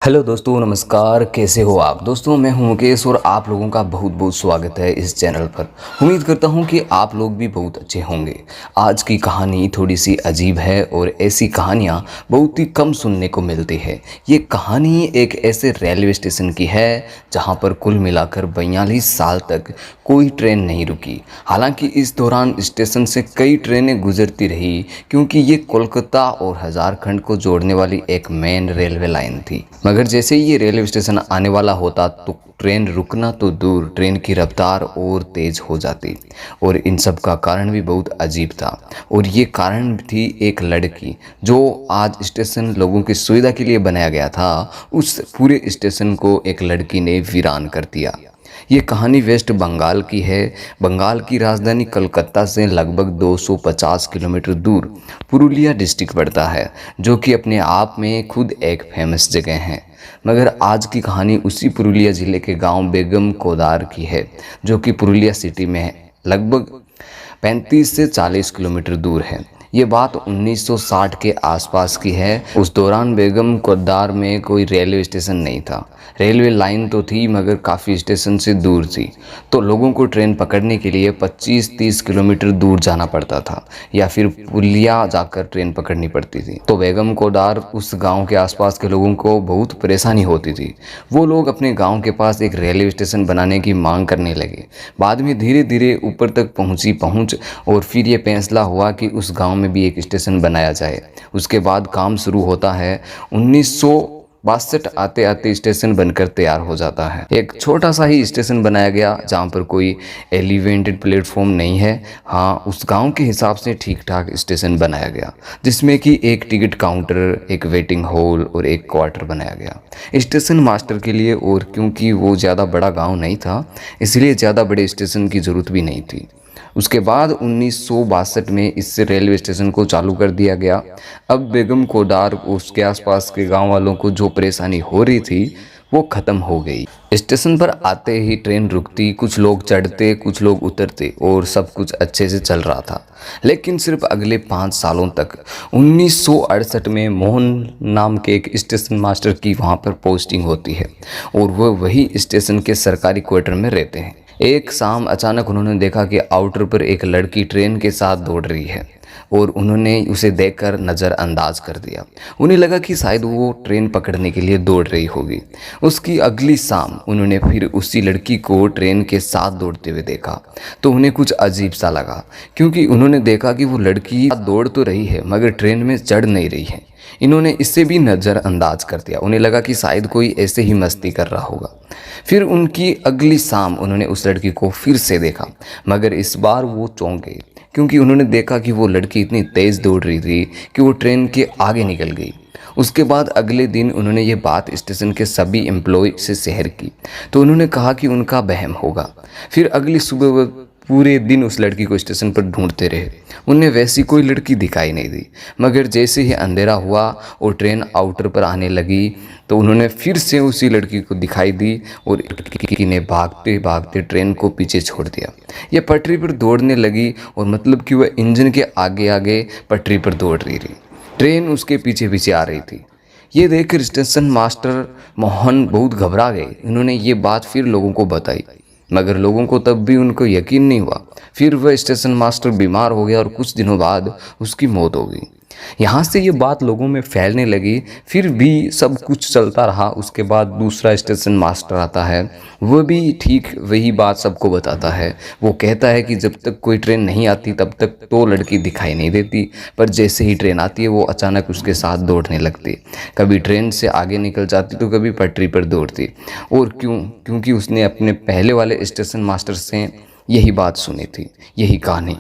Hello दोस्तों, नमस्कार। कैसे हो आप दोस्तों? मैं हूं मुकेश और आप लोगों का बहुत बहुत स्वागत है इस चैनल पर। उम्मीद करता हूं कि आप लोग भी बहुत अच्छे होंगे। आज की कहानी थोड़ी सी अजीब है और ऐसी कहानियां बहुत ही कम सुनने को मिलती है। ये कहानी एक ऐसे रेलवे स्टेशन की है जहां पर कुल मिलाकर 42 साल तक कोई ट्रेन नहीं रुकी। हालांकि इस दौरान स्टेशन से कई ट्रेनें गुजरती रही क्योंकि ये कोलकाता और हजारखंड को जोड़ने वाली एक मेन रेलवे लाइन थी। मगर जैसे ही ये रेलवे स्टेशन आने वाला होता तो ट्रेन रुकना तो दूर, ट्रेन की रफ्तार और तेज हो जाती। और इन सब का कारण भी बहुत अजीब था। और ये कारण थी एक लड़की, जो आज स्टेशन लोगों की सुविधा के लिए बनाया गया था, उस पूरे स्टेशन को एक लड़की ने वीरान कर दिया। ये कहानी वेस्ट बंगाल की है। बंगाल की राजधानी कलकत्ता से लगभग 250 किलोमीटर दूर पुरुलिया डिस्ट्रिक्ट पड़ता है, जो कि अपने आप में खुद एक फेमस जगह है। मगर आज की कहानी उसी पुरुलिया ज़िले के गांव बेगम कोदार की है, जो कि पुरुलिया सिटी में है, लगभग 35 से 40 किलोमीटर दूर है। ये बात 1960 के आसपास की है। उस दौरान बेगम कोदार में कोई रेलवे स्टेशन नहीं था। रेलवे लाइन तो थी मगर काफ़ी स्टेशन से दूर थी, तो लोगों को ट्रेन पकड़ने के लिए 25-30 किलोमीटर दूर जाना पड़ता था या फिर पुलिया जाकर ट्रेन पकड़नी पड़ती थी। तो बेगम कोदार उस गांव के आसपास के लोगों को बहुत परेशानी होती थी। वो लोग अपने गांव के पास एक रेलवे स्टेशन बनाने की मांग करने लगे। बाद में धीरे धीरे ऊपर तक पहुंची पहुंच और फिर ये फैसला हुआ कि उस गांव में भी एक स्टेशन बनाया जाए। उसके बाद काम शुरू होता है। 1962 आते आते स्टेशन बनकर तैयार हो जाता है। एक छोटा सा ही स्टेशन बनाया गया जहाँ पर कोई एलिवेटेड प्लेटफॉर्म नहीं है। हाँ, उस गांव के हिसाब से ठीक ठाक स्टेशन बनाया गया, जिसमें कि एक टिकट काउंटर, एक वेटिंग हॉल और एक क्वार्टर बनाया गया स्टेशन मास्टर के लिए। और क्योंकि वो ज़्यादा बड़ा गाँव नहीं था, इसलिए ज़्यादा बड़े स्टेशन की ज़रूरत भी नहीं थी। उसके बाद 1962 में इससे रेलवे स्टेशन को चालू कर दिया गया। अब बेगम कोडार उसके आसपास के गांव वालों को जो परेशानी हो रही थी वो ख़त्म हो गई। स्टेशन पर आते ही ट्रेन रुकती, कुछ लोग चढ़ते, कुछ लोग उतरते और सब कुछ अच्छे से चल रहा था। लेकिन सिर्फ अगले 5 सालों तक 1968 में मोहन नाम के एक स्टेशन मास्टर की वहाँ पर पोस्टिंग होती है और वह वही स्टेशन के सरकारी क्वार्टर में रहते हैं। एक शाम अचानक उन्होंने देखा कि आउटर पर एक लड़की ट्रेन के साथ दौड़ रही है और उन्होंने उसे देखकर नज़रअंदाज कर दिया। उन्हें लगा कि शायद वो ट्रेन पकड़ने के लिए दौड़ रही होगी। उसकी अगली शाम उन्होंने फिर उसी लड़की को ट्रेन के साथ दौड़ते हुए देखा, तो उन्हें कुछ अजीब सा लगा, क्योंकि उन्होंने देखा कि वो लड़की दौड़ तो रही है मगर ट्रेन में चढ़ नहीं रही है। इन्होंने इससे भी नज़रअंदाज कर दिया। उन्हें लगा कि शायद कोई ऐसे ही मस्ती कर रहा होगा। फिर उनकी अगली शाम उन्होंने उस लड़की को फिर से देखा, मगर इस बार वो चौंक गए, क्योंकि उन्होंने देखा कि वो लड़की इतनी तेज़ दौड़ रही थी कि वो ट्रेन के आगे निकल गई। उसके बाद अगले दिन उन्होंने ये बात स्टेशन के सभी एम्प्लॉय से शेयर की, तो उन्होंने कहा कि उनका वहम होगा। फिर अगली सुबह वो पूरे दिन उस लड़की को स्टेशन पर ढूंढते रहे। उन्हें वैसी कोई लड़की दिखाई नहीं दी। मगर जैसे ही अंधेरा हुआ और ट्रेन आउटर पर आने लगी, तो उन्होंने फिर से उसी लड़की को दिखाई दी और लड़की ने भागते भागते ट्रेन को पीछे छोड़ दिया। यह पटरी पर दौड़ने लगी और मतलब कि वह इंजन के आगे आगे पटरी पर दौड़ रही थी। ट्रेन उसके पीछे पीछे आ रही थी। ये देखकर स्टेशन मास्टर मोहन बहुत घबरा गए। उन्होंने ये बात फिर लोगों को बताई, मगर लोगों को तब भी उनको यकीन नहीं हुआ। फिर वह स्टेशन मास्टर बीमार हो गया और कुछ दिनों बाद उसकी मौत हो गई। यहाँ से ये बात लोगों में फैलने लगी। फिर भी सब कुछ चलता रहा। उसके बाद दूसरा स्टेशन मास्टर आता है, वह भी ठीक वही बात सबको बताता है। वो कहता है कि जब तक कोई ट्रेन नहीं आती तब तक तो लड़की दिखाई नहीं देती, पर जैसे ही ट्रेन आती है वो अचानक उसके साथ दौड़ने लगती। कभी ट्रेन से आगे निकल जाती तो कभी पटरी पर दौड़ती। और क्योंकि उसने अपने पहले वाले स्टेशन मास्टर से यही बात सुनी थी, यही कहानी,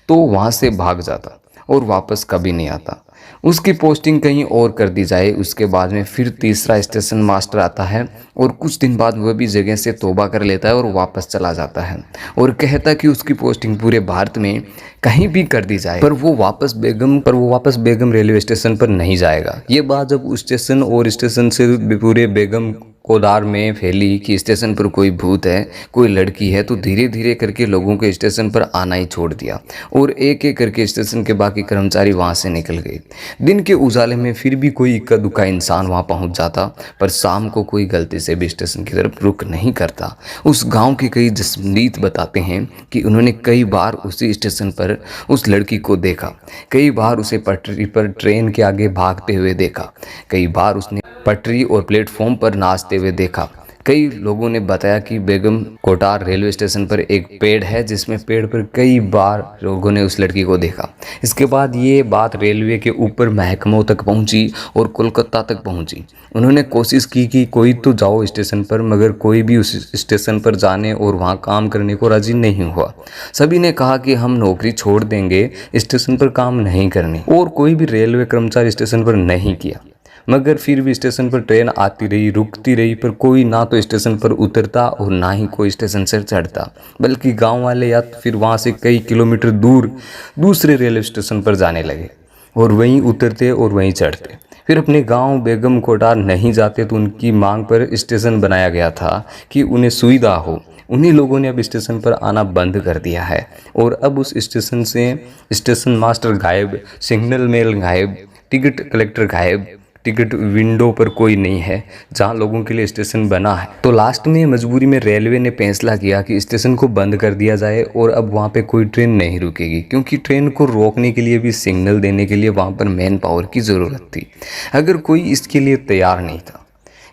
तो वहाँ से भाग जाता और वापस कभी नहीं आता। उसकी पोस्टिंग कहीं और कर दी जाए। उसके बाद में फिर तीसरा स्टेशन मास्टर आता है और कुछ दिन बाद वह भी जगह से तौबा कर लेता है और वापस चला जाता है और कहता है कि उसकी पोस्टिंग पूरे भारत में कहीं भी कर दी जाए, पर वो वापस बेगम रेलवे स्टेशन पर नहीं जाएगा। ये बात जब उस स्टेशन और स्टेशन से पूरे बेगम कोदार में फैली कि स्टेशन पर कोई भूत है, कोई लड़की है, तो धीरे धीरे करके लोगों को स्टेशन पर आना ही छोड़ दिया और एक एक करके स्टेशन के बाकी कर्मचारी वहां से निकल गए। दिन के उजाले में फिर भी कोई इक्का दुक्का इंसान वहां पहुंच जाता, पर शाम को कोई गलती से भी स्टेशन की तरफ रुख नहीं करता। उस गांव के कई जसमीत बताते हैं कि उन्होंने कई बार उसी स्टेशन पर उस लड़की को देखा, कई बार उसे पटरी पर ट्रेन के आगे भागते हुए देखा, कई बार उसने पटरी और प्लेटफॉर्म पर नाचते हुए देखा। कई लोगों ने बताया कि बेगम कोटार रेलवे स्टेशन पर एक पेड़ है जिसमें पेड़ पर कई बार लोगों ने उस लड़की को देखा। इसके बाद ये बात रेलवे के ऊपर महकमों तक पहुंची और कोलकाता तक पहुंची। उन्होंने कोशिश की कि कोई तो जाओ स्टेशन पर, मगर कोई भी उस स्टेशन पर जाने और वहां काम करने को राजी नहीं हुआ। सभी ने कहा कि हम नौकरी छोड़ देंगे, स्टेशन पर काम नहीं करने, और कोई भी रेलवे कर्मचारी स्टेशन पर नहीं किया। मगर फिर भी स्टेशन पर ट्रेन आती रही, रुकती रही, पर कोई ना तो स्टेशन पर उतरता और ना ही कोई स्टेशन से चढ़ता, बल्कि गांव वाले या फिर वहां से कई किलोमीटर दूर दूसरे रेलवे स्टेशन पर जाने लगे और वहीं उतरते और वहीं चढ़ते। फिर अपने गांव बेगम कोटार नहीं जाते तो उनकी मांग पर स्टेशन बनाया गया था कि उन्हें सुविधा हो। उन्हीं लोगों ने अब स्टेशन पर आना बंद कर दिया है और अब उस स्टेशन से स्टेशन मास्टर गायब, सिग्नल मैन गायब, टिकट कलेक्टर गायब, टिकट विंडो पर कोई नहीं है जहां लोगों के लिए स्टेशन बना है। तो लास्ट में मजबूरी में रेलवे ने फैसला किया कि स्टेशन को बंद कर दिया जाए और अब वहां पे कोई ट्रेन नहीं रुकेगी, क्योंकि ट्रेन को रोकने के लिए भी सिग्नल देने के लिए वहां पर मैन पावर की ज़रूरत थी, अगर कोई इसके लिए तैयार नहीं था।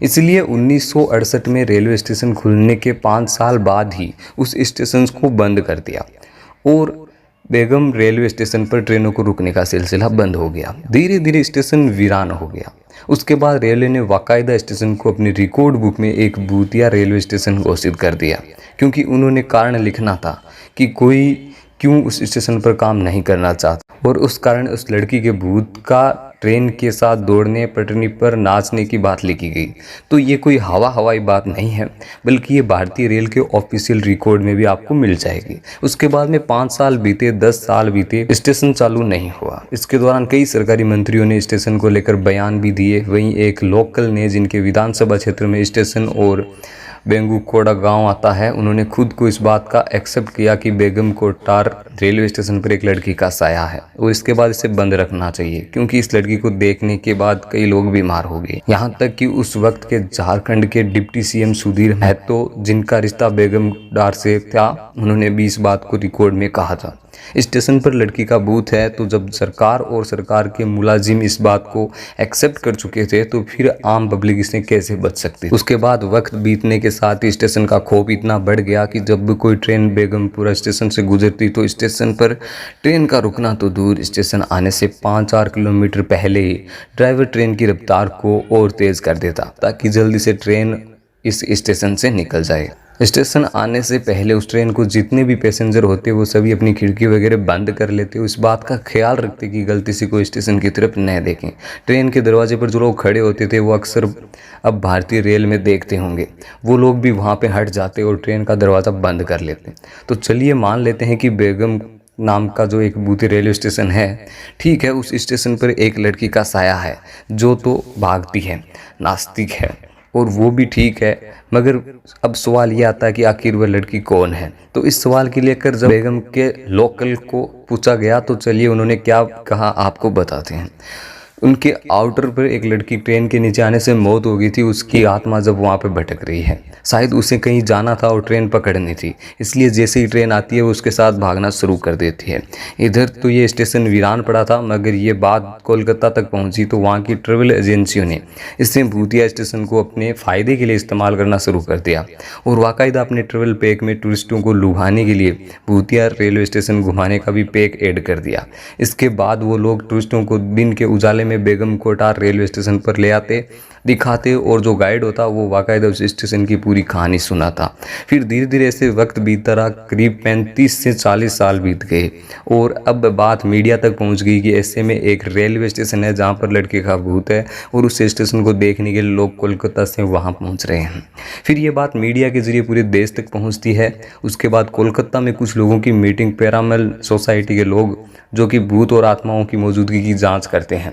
इसलिए 1968 में रेलवे स्टेशन खुलने के 5 साल बाद ही उस स्टेशन को बंद कर दिया और बेगम रेलवे स्टेशन पर ट्रेनों को रुकने का सिलसिला बंद हो गया। धीरे धीरे स्टेशन वीरान हो गया। उसके बाद रेलवे ने बाकायदा स्टेशन को अपनी रिकॉर्ड बुक में एक भूतिया रेलवे स्टेशन घोषित कर दिया, क्योंकि उन्होंने कारण लिखना था कि कोई क्यों उस स्टेशन पर काम नहीं करना चाहता, और उस कारण उस लड़की के भूत का ट्रेन के साथ दौड़ने, पटरी पर नाचने की बात लिखी गई। तो ये कोई हवाई बात नहीं है, बल्कि ये भारतीय रेल के ऑफिशियल रिकॉर्ड में भी आपको मिल जाएगी। उसके बाद में 5 साल बीते, 10 साल बीते, स्टेशन चालू नहीं हुआ। इसके दौरान कई सरकारी मंत्रियों ने स्टेशन को लेकर बयान भी दिए। वहीं एक लोकल ने, जिनके विधानसभा क्षेत्र में स्टेशन और बेंगुकोड़ा गांव आता है, उन्होंने खुद को इस बात का एक्सेप्ट किया कि बेगम कोटार रेलवे स्टेशन पर एक लड़की का साया है और इसके बाद इसे बंद रखना चाहिए, क्योंकि इस लड़की को देखने के बाद कई लोग बीमार हो गए। यहाँ तक कि उस वक्त के झारखंड के डिप्टी सीएम सुधीर महतो, जिनका रिश्ता बेगम कोटार से था, उन्होंने भी इस बात को रिकॉर्ड में कहा था। स्टेशन पर लड़की का भूत है, तो जब सरकार और सरकार के मुलाजिम इस बात को एक्सेप्ट कर चुके थे, तो फिर आम पब्लिक इससे कैसे बच सकती। उसके बाद वक्त बीतने के साथ ही स्टेशन का खौफ इतना बढ़ गया कि जब भी कोई ट्रेन बेगमपुरा स्टेशन से गुजरती तो स्टेशन पर ट्रेन का रुकना तो दूर, स्टेशन आने से 5-4 किलोमीटर पहले ही ड्राइवर ट्रेन की रफ्तार को और तेज कर देता, ताकि जल्दी से ट्रेन इस स्टेशन से निकल जाए। स्टेशन आने से पहले उस ट्रेन को जितने भी पैसेंजर होते वो सभी अपनी खिड़की वगैरह बंद कर लेते, उस बात का ख्याल रखते कि गलती से कोई स्टेशन की तरफ न देखें। ट्रेन के दरवाजे पर जो लोग खड़े होते थे वो अक्सर अब भारतीय रेल में देखते होंगे, वो लोग भी वहाँ पे हट जाते और ट्रेन का दरवाज़ा बंद कर लेते। तो चलिए मान लेते हैं कि बेगम नाम का जो एक भूतिया रेलवे स्टेशन है, ठीक है, उस स्टेशन पर एक लड़की का साया है जो तो भागती है, नास्तिक है, और वो भी ठीक है। मगर अब सवाल ये आता है कि आखिर वह लड़की कौन है। तो इस सवाल के लिए जब बेगम के लोकल को पूछा गया तो चलिए उन्होंने क्या कहा आपको बताते हैं। उनके आउटर पर एक लड़की ट्रेन के नीचे आने से मौत हो गई थी। उसकी आत्मा जब वहाँ पे भटक रही है, शायद उसे कहीं जाना था और ट्रेन पकड़नी थी, इसलिए जैसे ही ट्रेन आती है वो उसके साथ भागना शुरू कर देती है। इधर तो ये स्टेशन वीरान पड़ा था, मगर ये बात कोलकाता तक पहुँची तो वहाँ की ट्रेवल एजेंसियों ने इससे भूतिया स्टेशन को अपने फ़ायदे के लिए इस्तेमाल करना शुरू कर दिया और बाकायदा अपने ट्रेवल पैक में टूरिस्टों को लुभाने के लिए भूतिया रेलवे स्टेशन घुमाने का भी पैक ऐड कर दिया। इसके बाद वो लोग टूरिस्टों को दिन के उजाले में बेगम कोटार रेलवे स्टेशन पर ले आते, दिखाते और जो गाइड होता वो बाकायदा उस स्टेशन की पूरी कहानी सुनाता। फिर धीरे धीरे ऐसे वक्त बीतता रहा, करीब 35 से 40 साल बीत गए और अब बात मीडिया तक पहुंच गई कि ऐसे में एक रेलवे स्टेशन है जहां पर लड़के का भूत है और उस स्टेशन को देखने के लिए लोग कोलकाता से वहां पहुंच रहे हैं। फिर ये बात मीडिया के जरिए पूरे देश तक पहुँचती है। उसके बाद कोलकाता में कुछ लोगों की मीटिंग, पैरामल सोसाइटी के लोग जो कि भूत और आत्माओं की मौजूदगी की जाँच करते हैं,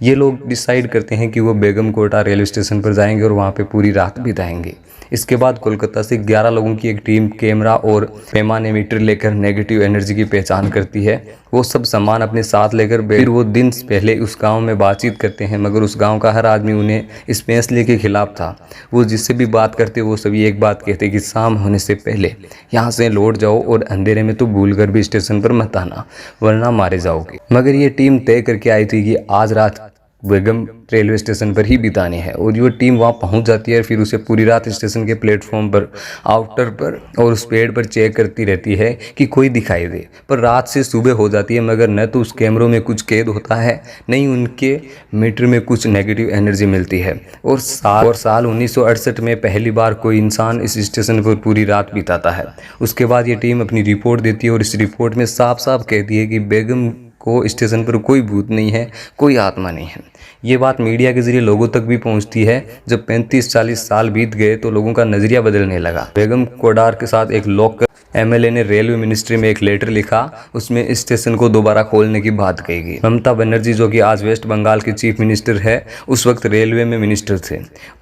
ये लोग डिसाइड करते हैं कि वो बेगम कोटा रेलवे स्टेशन पर जाएंगे और वहाँ पे पूरी रात बिताएंगे। इसके बाद कोलकाता से 11 लोगों की एक टीम कैमरा और पैमाने मीटर लेकर नेगेटिव एनर्जी की पहचान करती है। वो सब सामान अपने साथ लेकर फिर वो दिन पहले उस गांव में बातचीत करते हैं, मगर उस गांव का हर आदमी उन्हें इस फैसले के खिलाफ था। वो जिससे भी बात करते वो सभी एक बात कहते कि शाम होने से पहले यहाँ से लौट जाओ और अंधेरे में तो भूलकर भी स्टेशन पर मत आना, वरना मारे जाओगे। मगर ये टीम तय करके आई थी कि आज रात बेगम रेलवे स्टेशन पर ही बितानी है, और जो टीम वहाँ पहुँच जाती है फिर उसे पूरी रात स्टेशन के प्लेटफॉर्म पर, आउटर पर और उस पेड़ पर चेक करती रहती है कि कोई दिखाई दे। पर रात से सुबह हो जाती है, मगर न तो उस कैमरों में कुछ कैद होता है, न ही उनके मीटर में कुछ नेगेटिव एनर्जी मिलती है। और साल 1968 में पहली बार कोई इंसान इस स्टेशन पर पूरी रात बिताता है। उसके बाद ये टीम अपनी रिपोर्ट देती है और इस रिपोर्ट में साफ साफ कहती है कि बेगम को स्टेशन पर कोई भूत नहीं है, कोई आत्मा नहीं है। ये बात मीडिया के जरिए लोगों तक भी पहुंचती है। जब 35-40 साल बीत गए तो लोगों का नजरिया बदलने लगा। बेगम कोडार के साथ एक लोकल एमएलए ने रेलवे मिनिस्ट्री में एक लेटर लिखा। उसमें स्टेशन को दोबारा खोलने की बात कही गई। ममता बनर्जी, जो कि आज वेस्ट बंगाल की चीफ मिनिस्टर है, उस वक्त रेलवे में मिनिस्टर थे।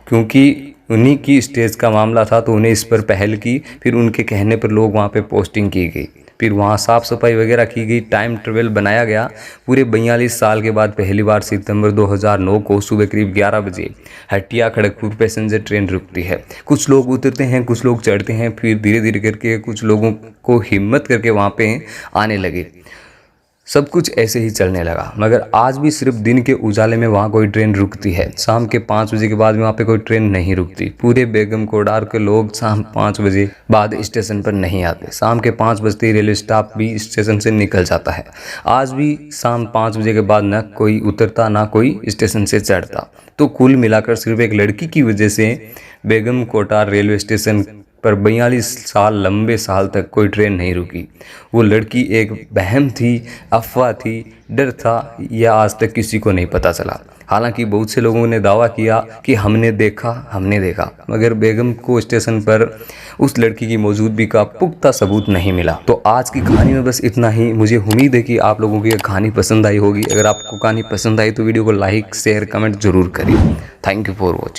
क्योंकि उन्हीं की स्टेज का मामला था तो उन्हें इस पर पहल की। फिर उनके कहने पर लोग वहाँ पे पोस्टिंग की गई, फिर वहाँ साफ़ सफाई वगैरह की गई, टाइम ट्रेवल बनाया गया। पूरे 42 साल के बाद पहली बार सितंबर 2009 को सुबह करीब 11 बजे हटिया खड़गपुर पैसेंजर ट्रेन रुकती है। कुछ लोग उतरते हैं, कुछ लोग चढ़ते हैं, फिर धीरे धीरे करके कुछ लोगों को हिम्मत करके वहाँ पे आने लगे। सब कुछ ऐसे ही चलने लगा। मगर आज भी सिर्फ दिन के उजाले में वहाँ कोई ट्रेन रुकती है। शाम के 5 बजे के बाद वहाँ पे कोई ट्रेन नहीं रुकती। पूरे बेगम कोडार के लोग शाम 5 बजे बाद स्टेशन पर नहीं आते। शाम के 5 बजते ही रेलवे स्टाफ भी स्टेशन से निकल जाता है। आज भी शाम 5 बजे के बाद न कोई उतरता, ना कोई स्टेशन से चढ़ता। तो कुल मिलाकर सिर्फ एक लड़की की वजह से बेगम कोटार रेलवे स्टेशन पर 42 साल लंबे साल तक कोई ट्रेन नहीं रुकी। वो लड़की एक वहम थी, अफवाह थी, डर था, या आज तक किसी को नहीं पता चला। हालांकि बहुत से लोगों ने दावा किया कि हमने देखा, मगर बेगम को स्टेशन पर उस लड़की की मौजूदगी का पुख्ता सबूत नहीं मिला। तो आज की कहानी में बस इतना ही। मुझे उम्मीद है कि आप लोगों को ये कहानी पसंद आई होगी। अगर आपको कहानी पसंद आई तो वीडियो को लाइक, शेयर, कमेंट जरूर करें। Thank you for watching.